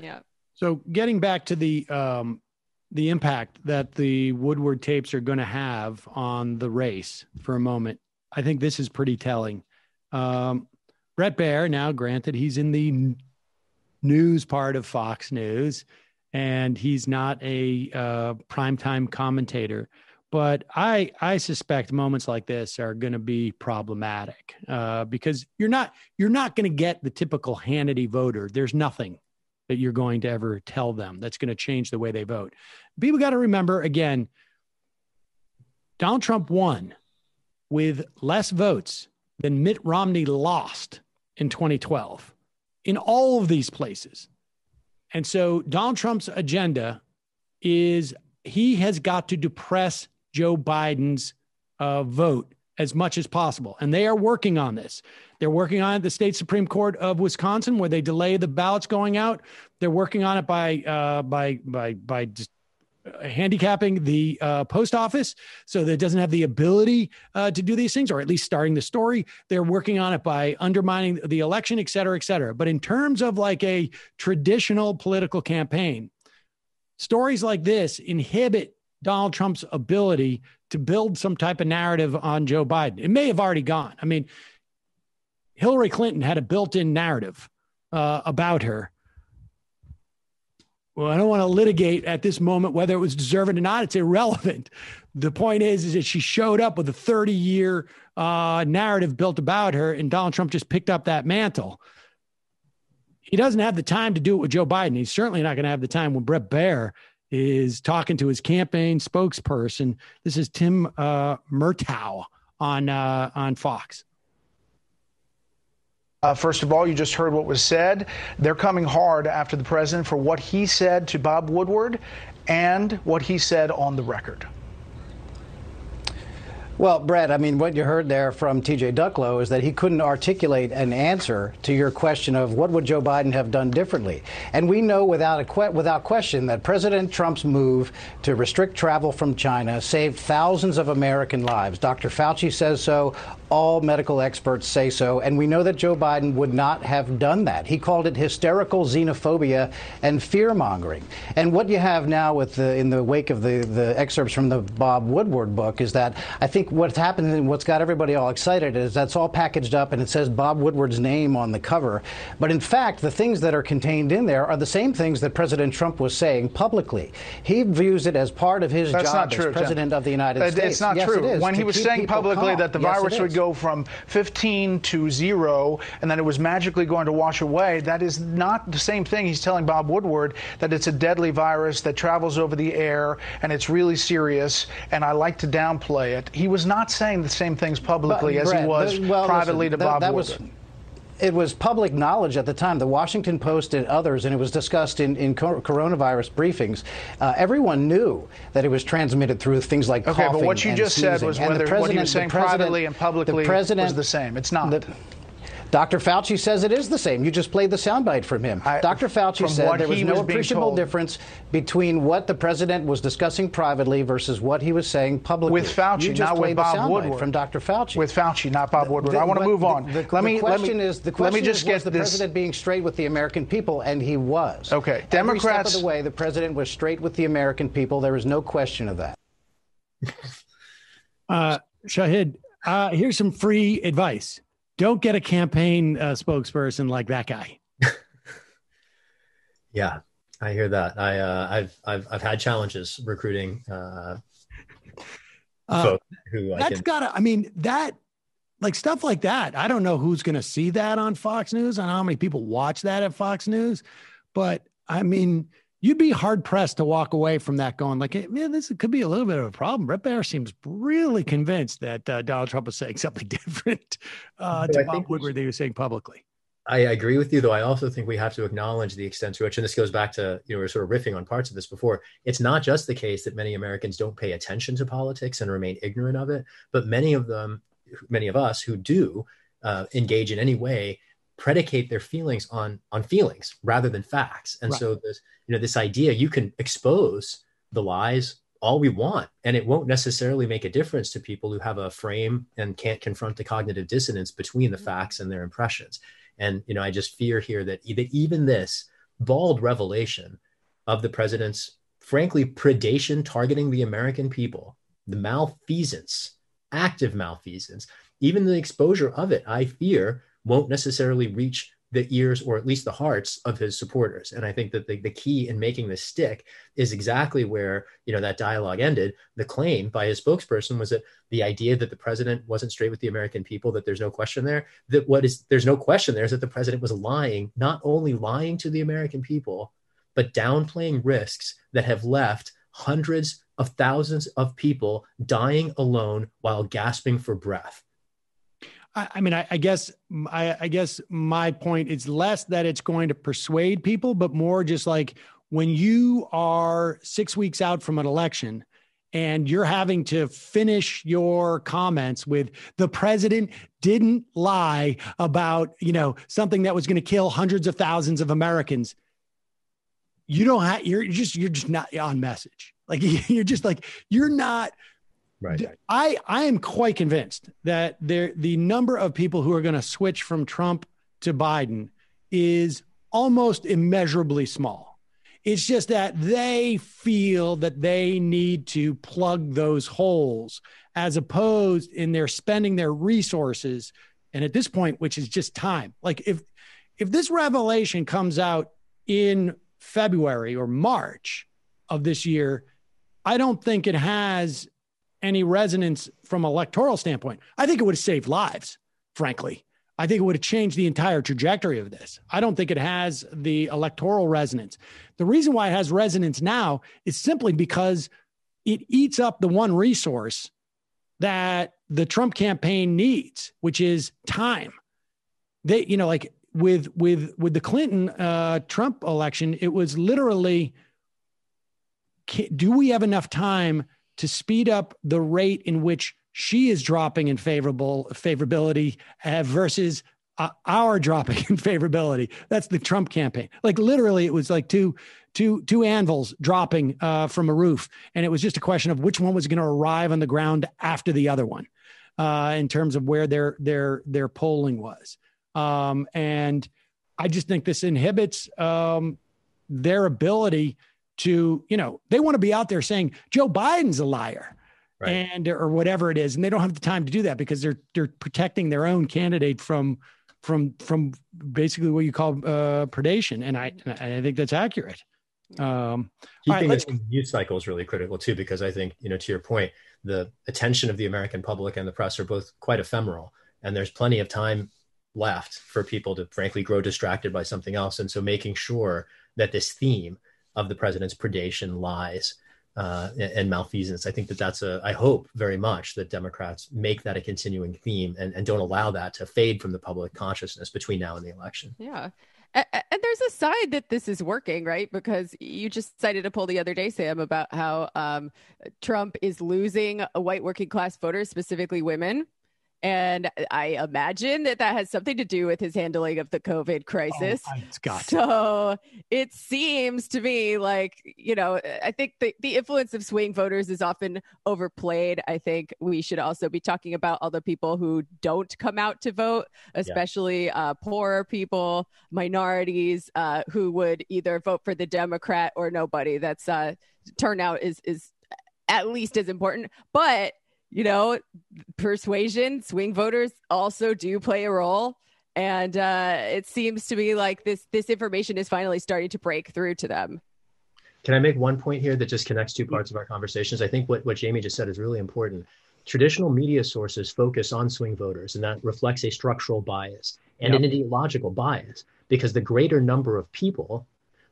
Yeah. So getting back to the impact that the Woodward tapes are going to have on the race for a moment, I think this is pretty telling. Bret Baier, now granted, he's in the news part of Fox News, and he's not a primetime commentator. But I suspect moments like this are going to be problematic because you're not going to get the typical Hannity voter. There's nothing that you're going to ever tell them that's going to change the way they vote. People got to remember, again, Donald Trump won with less votes than Mitt Romney lost in 2012 in all of these places. And so Donald Trump's agenda is he has got to depress Joe Biden's vote as much as possible. And they are working on this. They're working on it at the state Supreme Court of Wisconsin, where they delay the ballots going out. They're working on it by just handicapping the post office so that it doesn't have the ability to do these things, or at least starting the story. They're working on it by undermining the election, et cetera, et cetera. But in terms of like a traditional political campaign, stories like this inhibit Donald Trump's ability to build some type of narrative on Joe Biden. It may have already gone. I mean, Hillary Clinton had a built-in narrative about her. Well, I don't want to litigate at this moment whether it was deserved or not. It's irrelevant. The point is that she showed up with a 30-year narrative built about her, and Donald Trump just picked up that mantle. He doesn't have the time to do it with Joe Biden. He's certainly not going to have the time when Bret Baier is talking to his campaign spokesperson. This is Tim Murtaugh on Fox. First of all, you just heard what was said. They're coming hard after the president for what he said to Bob Woodward and what he said on the record. Well, Brett, I mean, what you heard there from T.J. Ducklow is that he couldn't articulate an answer to your question of what would Joe Biden have done differently. And we know without question that President Trump's move to restrict travel from China saved thousands of American lives. Dr. Fauci says so. All medical experts say so. And we know that Joe Biden would not have done that. He called it hysterical xenophobia and fear-mongering. And what you have now with in the wake of the excerpts from the Bob Woodward book is that I think what's happened and what's got everybody all excited is that's all packaged up and it says Bob Woodward's name on the cover. But in fact, the things that are contained in there are the same things that President Trump was saying publicly. He views it as part of his job as president of the United States. It's not true. It is, when he was saying publicly that the virus would go from 15 to 0 and then it was magically going to wash away, that is not the same thing. He's telling Bob Woodward that it's a deadly virus that travels over the air and it's really serious and I like to downplay it. He was not saying the same things publicly as he was privately to Bob Woodward. It was public knowledge at the time. The Washington Post and others, and it was discussed in coronavirus briefings. Everyone knew that it was transmitted through things like coughing. Okay, but what you just said was whether what he was saying privately and publicly was the same. It's not. Dr. Fauci says it is the same. You just played the soundbite from him. Dr. Fauci said there was no appreciable difference between what the president was discussing privately versus what he was saying publicly. With Fauci, not with Bob Woodward. From Dr. Fauci. With Fauci, not Bob Woodward. I want to move on. The question is, was the president being straight with the American people? And he was. Okay. Every step of the way, the president was straight with the American people. There is no question of that. Shahid, here's some free advice. Don't get a campaign spokesperson like that guy. Yeah, I hear that. I've had challenges recruiting folks who like stuff like that. I don't know who's going to see that on Fox News. I don't know how many people watch that at Fox News, but I mean, you'd be hard pressed to walk away from that going like, man, this could be a little bit of a problem. Bret Baier seems really convinced that Donald Trump was saying something different to Bob Woodward than he was saying publicly. I agree with you, though. I also think we have to acknowledge the extent to which, and this goes back to, we're sort of riffing on parts of this before. It's not just the case that many Americans don't pay attention to politics and remain ignorant of it, but many of us who do engage in any way predicate their feelings on feelings rather than facts. And so this idea, you can expose the lies all we want, and it won't necessarily make a difference to people who have a frame and can't confront the cognitive dissonance between the facts and their impressions. And, I just fear here that even this bald revelation of the president's, frankly, predation targeting the American people, the malfeasance, active malfeasance, even the exposure of it, I fear, won't necessarily reach the ears or at least the hearts of his supporters. And I think that the key in making this stick is exactly where, that dialogue ended. The claim by his spokesperson was that the idea that the president wasn't straight with the American people, that there's no question there, there's no question there is that the president was lying, not only lying to the American people, but downplaying risks that have left hundreds of thousands of people dying alone while gasping for breath. I guess my point is less that it's going to persuade people, but more just like when you are 6 weeks out from an election and you're having to finish your comments with the president didn't lie about, something that was going to kill hundreds of thousands of Americans. You're just not on message. Like you're not. Right. I am quite convinced that the number of people who are going to switch from Trump to Biden is almost immeasurably small. It's just that they feel that they need to plug those holes as opposed in their spending their resources. And at this point, which is just time, like if this revelation comes out in February or March of this year, I don't think it has any resonance from an electoral standpoint. I think it would have saved lives, frankly. I think it would have changed the entire trajectory of this. I don't think it has the electoral resonance. The reason why it has resonance now is simply because it eats up the one resource that the Trump campaign needs, which is time. They, like with the Clinton Trump election, it was literally, do we have enough time to speed up the rate in which she is dropping in favorability versus our dropping in favorability? That's the Trump campaign. Like literally, it was like two anvils dropping from a roof, and it was just a question of which one was going to arrive on the ground after the other one, in terms of where their polling was. And I just think this inhibits their ability to, they want to be out there saying Joe Biden's a liar, right, or whatever it is. And they don't have the time to do that because they're protecting their own candidate from basically what you call predation. And I think that's accurate. Keeping this news cycle is really critical too, because I think, to your point, the attention of the American public and the press are both quite ephemeral, and there's plenty of time left for people to frankly grow distracted by something else. And so making sure that this theme of the president's predation, lies, and malfeasance, I think I hope very much that Democrats make that a continuing theme and don't allow that to fade from the public consciousness between now and the election. Yeah. And there's a side that this is working, right? Because you just cited a poll the other day, Sam, about how Trump is losing white working class voters, specifically women. And I imagine that has something to do with his handling of the COVID crisis. So it seems to me like, I think the influence of swing voters is often overplayed. I think we should also be talking about all the people who don't come out to vote, especially poorer people, minorities who would either vote for the Democrat or nobody. That's turnout is at least as important. But persuasion, swing voters also do play a role. And it seems to me like this information is finally starting to break through to them. Can I make one point here that just connects two parts of our conversations? I think what Jamie just said is really important. Traditional media sources focus on swing voters, and that reflects a structural bias and an ideological bias, because the greater number of people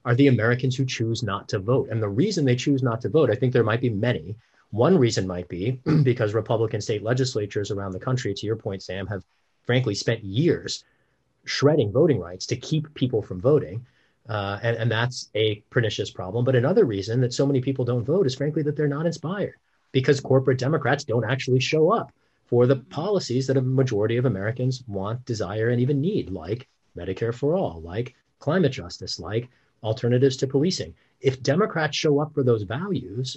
are the Americans who choose not to vote. And the reason they choose not to vote, I think there might be many. One reason might be because Republican state legislatures around the country, to your point, Sam, have frankly spent years shredding voting rights to keep people from voting. And that's a pernicious problem. But another reason that so many people don't vote is frankly that they're not inspired, because corporate Democrats don't actually show up for the policies that a majority of Americans want, desire, and even need, like Medicare for all, like climate justice, like alternatives to policing. If Democrats show up for those values,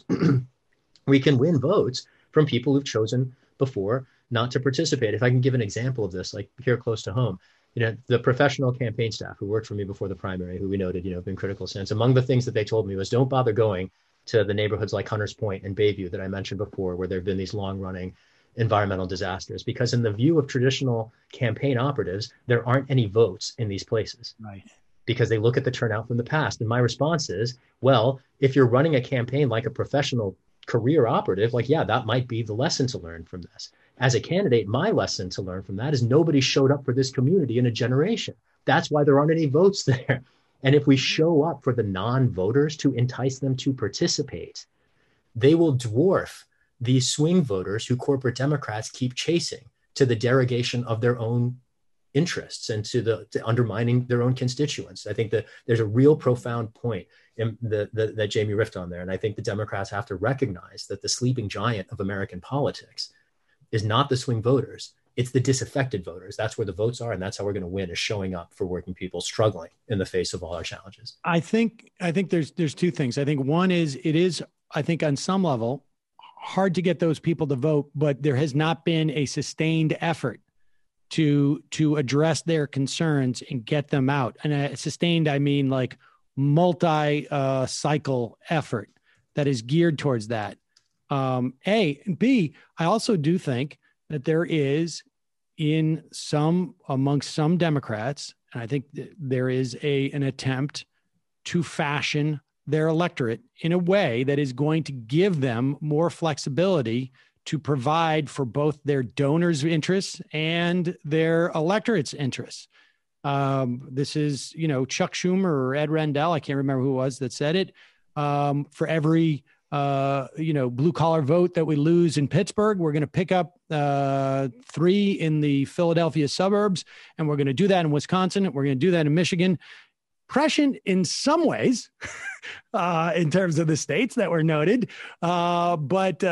we can win votes from people who've chosen before not to participate. If I can give an example of this, like here close to home, the professional campaign staff who worked for me before the primary, who we noted, have been critical since, among the things that they told me was don't bother going to the neighborhoods like Hunters Point and Bayview that I mentioned before, where there have been these long running environmental disasters, because in the view of traditional campaign operatives, there aren't any votes in these places. Right. Because they look at the turnout from the past. And my response is, well, if you're running a campaign like a professional career operative, like, yeah, that might be the lesson to learn from this. As a candidate, my lesson to learn from that is nobody showed up for this community in a generation. That's why there aren't any votes there. And if we show up for the non-voters to entice them to participate, they will dwarf these swing voters who corporate Democrats keep chasing to the derogation of their own interests and to undermining their own constituents. I think that there's a real profound point that Jamie riffed on there. And I think the Democrats have to recognize that the sleeping giant of American politics is not the swing voters. It's the disaffected voters. That's where the votes are. And that's how we're going to win, is showing up for working people struggling in the face of all our challenges. I think there's two things. I think one is, it is, I think on some level, hard to get those people to vote, but there has not been a sustained effort to address their concerns and get them out. And sustained, I mean like multi-cycle effort that is geared towards that. A. And B, I also do think that there is amongst some Democrats, and I think there is an attempt to fashion their electorate in a way that is going to give them more flexibility to provide for both their donors' interests and their electorate's interests. This is, Chuck Schumer or Ed Rendell, I can't remember who it was that said it, for every, blue collar vote that we lose in Pittsburgh, we're going to pick up 3 in the Philadelphia suburbs, and we're going to do that in Wisconsin, and we're going to do that in Michigan. Prescient in some ways, in terms of the states that were noted, but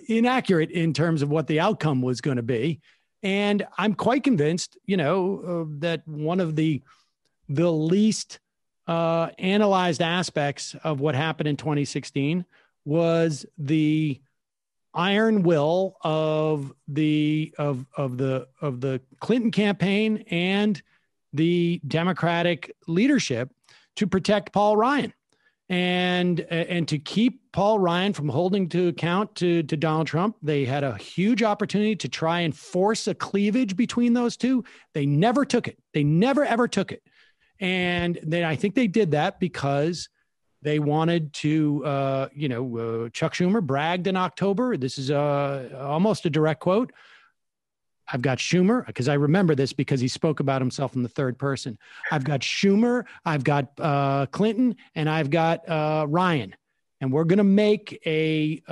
inaccurate in terms of what the outcome was going to be. And I'm quite convinced, that one of the least analyzed aspects of what happened in 2016 was the iron will of the Clinton campaign and the Democratic leadership to protect Paul Ryan and to keep Paul Ryan from holding to account to Donald Trump. They had a huge opportunity to try and force a cleavage between those two. They never took it. They never, ever took it. And then I think they did that because they wanted to, Chuck Schumer bragged in October. This is almost a direct quote. I've got Schumer, because I remember this because he spoke about himself in the third person. I've got Schumer, I've got Clinton, and I've got Ryan. And we're going to make a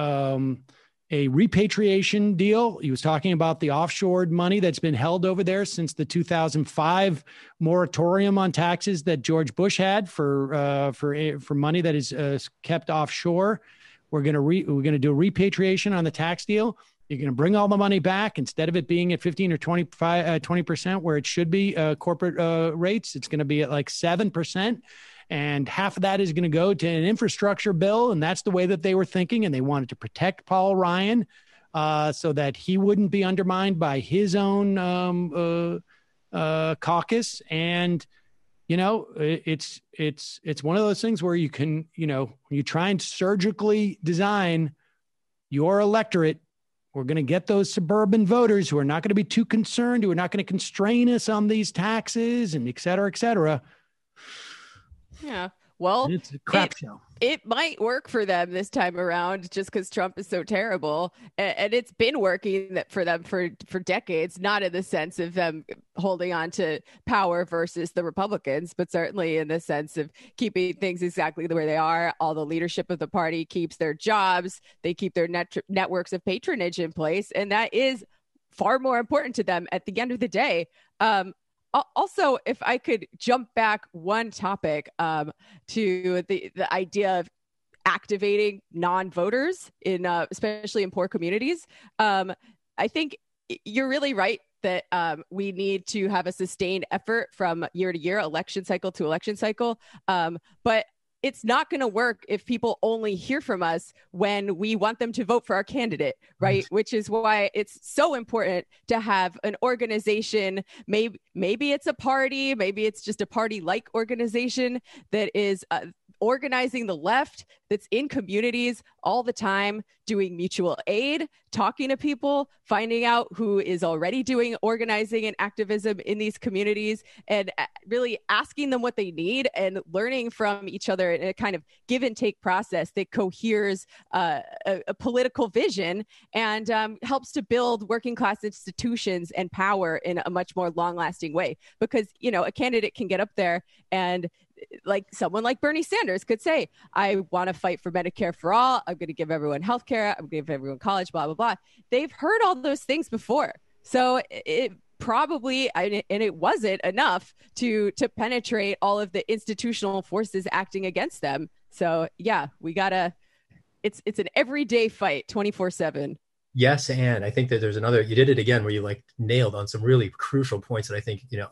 repatriation deal. He was talking about the offshore money that's been held over there since the 2005 moratorium on taxes that George Bush had for money that is kept offshore. We're going to do a repatriation on the tax deal. You're going to bring all the money back instead of it being at 15 or 20% where it should be corporate rates. It's going to be at like 7%. And half of that is going to go to an infrastructure bill. And that's the way that they were thinking. And they wanted to protect Paul Ryan so that he wouldn't be undermined by his own caucus. And, it's one of those things where you can, when you try and surgically design your electorate, we're going to get those suburban voters who are not going to be too concerned, who are not going to constrain us on these taxes and et cetera, et cetera. Yeah. Well, it's a crap show. It might work for them this time around just because Trump is so terrible. And it's been working for them for decades, not in the sense of them holding on to power versus the Republicans, but certainly in the sense of keeping things exactly the way they are. All the leadership of the party keeps their jobs. They keep their networks of patronage in place. And that is far more important to them at the end of the day. Also, if I could jump back one topic to the idea of activating non-voters in especially in poor communities, I think you're really right that we need to have a sustained effort from year to year, election cycle to election cycle. But it's not going to work if people only hear from us when we want them to vote for our candidate, right? Which is why it's so important to have an organization. Maybe it's a party, maybe it's just a party-like organization that is organizing the left, that's in communities all the time, doing mutual aid, talking to people, finding out who is already doing organizing and activism in these communities, and really asking them what they need and learning from each other in a kind of give and take process that coheres a political vision and helps to build working class institutions and power in a much more long lasting way. Because, you know, a candidate can get up there and like someone like Bernie Sanders could say, I want to fight for Medicare for all. I'm going to give everyone health care. I'm going to give everyone college, blah, blah, blah. They've heard all those things before. So it probably, and it wasn't enough to penetrate all of the institutional forces acting against them. So yeah, we gotta, it's an everyday fight, 24/7. Yes. And I think that there's another, you did it again, where you like nailed on some really crucial points that I think, you know,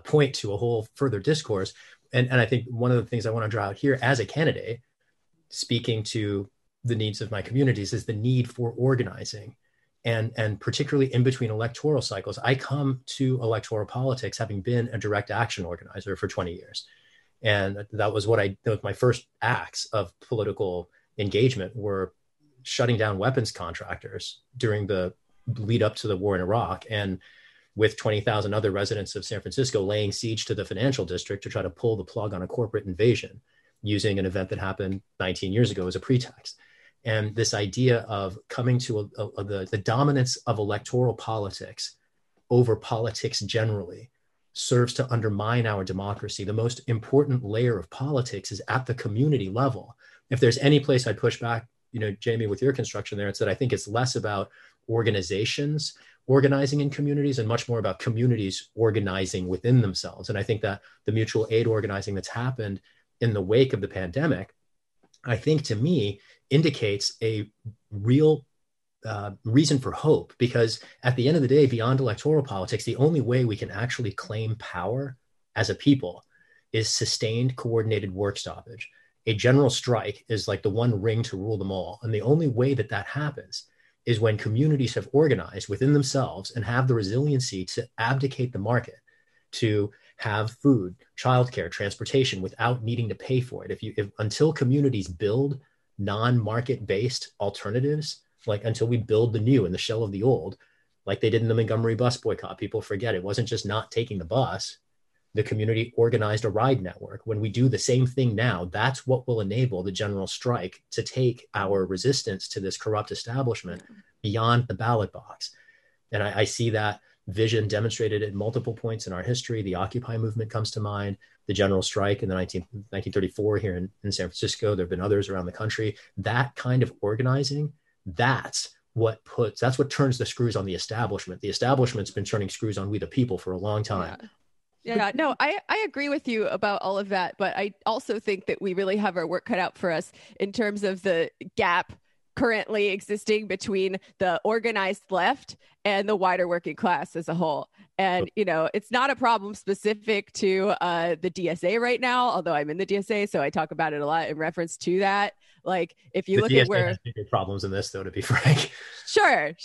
point to a whole further discourse. And I think one of the things I want to draw out here as a candidate, speaking to the needs of my communities, is the need for organizing. And particularly in between electoral cycles. I come to electoral politics having been a direct action organizer for 20 years. And that was my first acts of political engagement were shutting down weapons contractors during the lead up to the war in Iraq. And with 20,000 other residents of San Francisco laying siege to the financial district to try to pull the plug on a corporate invasion using an event that happened 19 years ago as a pretext. And this idea of coming to the dominance of electoral politics over politics generally serves to undermine our democracy. The most important layer of politics is at the community level. If there's any place I'd push back, you know, Jamie, with your construction there, it's that I think it's less about organizations organizing in communities and much more about communities organizing within themselves. And I think that the mutual aid organizing that's happened in the wake of the pandemic, I think to me, indicates a real reason for hope, because at the end of the day, beyond electoral politics, the only way we can actually claim power as a people is sustained, coordinated work stoppage. A general strike is like the one ring to rule them all. And the only way that that happens is when communities have organized within themselves and have the resiliency to abdicate the market, to have food, childcare, transportation without needing to pay for it. Until communities build non-market-based alternatives, like until we build the new in the shell of the old, like they did in the Montgomery bus boycott, people forget it wasn't just not taking the bus. The community organized a ride network. When we do the same thing now, that's what will enable the general strike to take our resistance to this corrupt establishment beyond the ballot box. And I see that vision demonstrated at multiple points in our history. The Occupy movement comes to mind, the general strike in the 1934 here in San Francisco. There have been others around the country. That kind of organizing, that's what turns the screws on the establishment. The establishment's been turning screws on we the people for a long time. Yeah, no, I agree with you about all of that. But I also think that we really have our work cut out for us in terms of the gap currently existing between the organized left and the wider working class as a whole. And, you know, it's not a problem specific to the DSA right now, although I'm in the DSA, so I talk about it a lot in reference to that. Like, if you look at where has bigger problems in this, though, to be frank. Sure.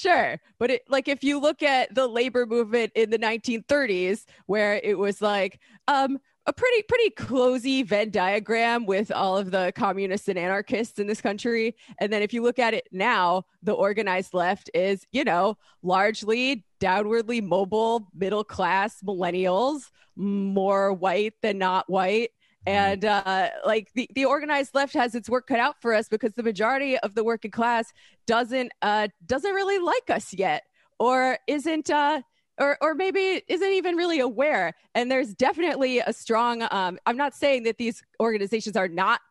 But if you look at the labor movement in the 1930s, where it was like a pretty closey Venn diagram with all of the communists and anarchists in this country. And then if you look at it now, the organized left is, you know, largely downwardly mobile, middle class millennials, more white than not white. And like the organized left has its work cut out for us because the majority of the working class doesn't really like us yet, or isn't or maybe isn't even really aware. And there's definitely a strong I'm not saying that these organizations are not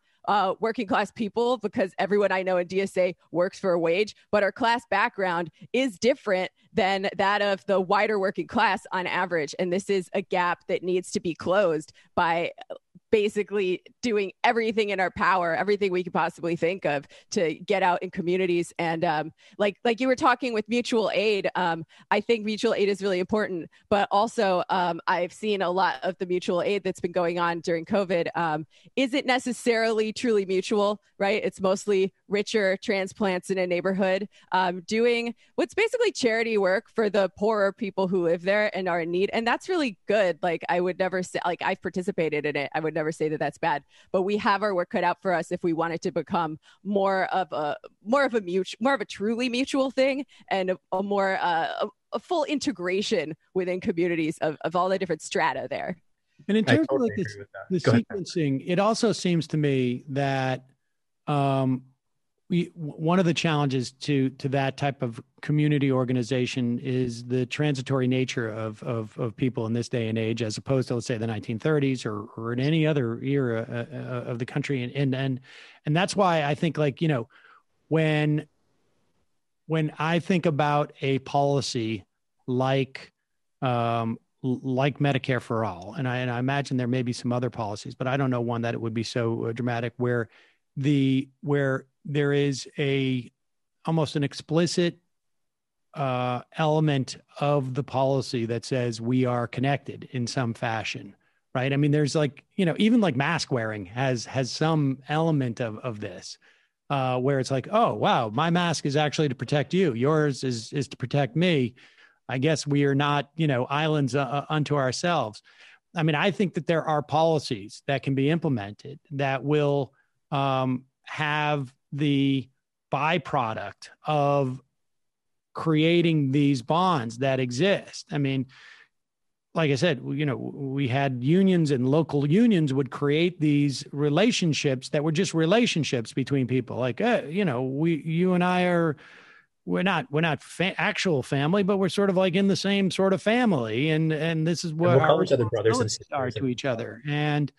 working class people, because everyone I know in DSA works for a wage, but our class background is different than that of the wider working class on average. And this is a gap that needs to be closed by basically doing everything in our power, everything we could possibly think of to get out in communities. And like you were talking with mutual aid, I think mutual aid is really important, but also I've seen a lot of the mutual aid that's been going on during COVID isn't necessarily truly mutual, right? It's mostly richer transplants in a neighborhood doing what's basically charity work for the poorer people who live there and are in need. And that's really good. Like, I would never say, like, I've participated in it. I would never say that that's bad, but we have our work cut out for us if we want it to become more of a truly mutual thing, and a full integration within communities of all the different strata there. And in terms of like the sequencing, it also seems to me that one of the challenges to that type of community organization is the transitory nature of people in this day and age, as opposed to, let's say, the 1930s or in any other era of the country. And that's why I think, like, you know, when I think about a policy like Medicare for all, and I imagine there may be some other policies, but I don't know one that it would be so dramatic, where there is almost an explicit element of the policy that says we are connected in some fashion, right? I mean, there's, like, you know, even like mask wearing has some element of this, where it's like, oh, wow, my mask is actually to protect you. Yours is to protect me. I guess we are not, you know, islands unto ourselves. I mean, I think that there are policies that can be implemented that will have the byproduct of creating these bonds that exist. I mean, like I said, you know, we had unions, and local unions would create these relationships that were just relationships between people. Like, you know, you and I we're not actual family, but we're sort of like in the same sort of family. And this is what our each other brothers and sisters are to each other. And,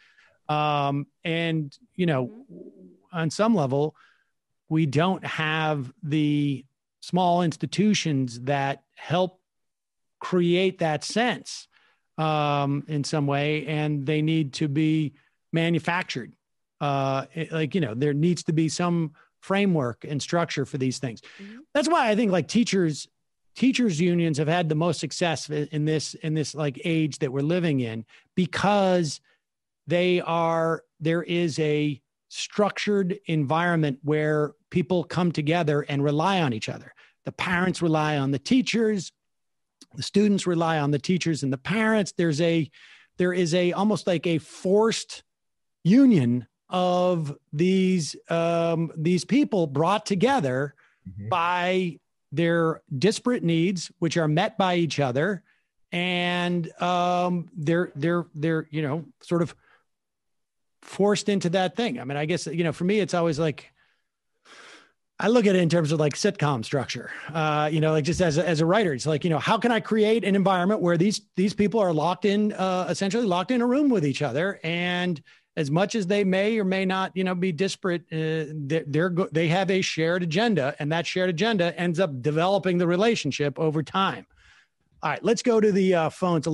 you know, on some level, we don't have the small institutions that help create that sense in some way, and they need to be manufactured. Like, you know, there needs to be some framework and structure for these things. Mm-hmm. That's why I think, like, teachers unions have had the most success in this like age that we're living in, because there is a structured environment where people come together and rely on each other. The parents rely on the teachers, the students rely on the teachers and the parents. There is a almost like a forced union of these people brought together by their disparate needs, which are met by each other. And they're, you know, sort of forced into that thing. I mean, I guess, you know, for me, it's always like, I look at it in terms of like sitcom structure, you know, like just as a writer, it's like, you know, how can I create an environment where these people are locked in, essentially locked in a room with each other, and as much as they may or may not, you know, be disparate, they have a shared agenda, and that shared agenda ends up developing the relationship over time. All right, let's go to the phones.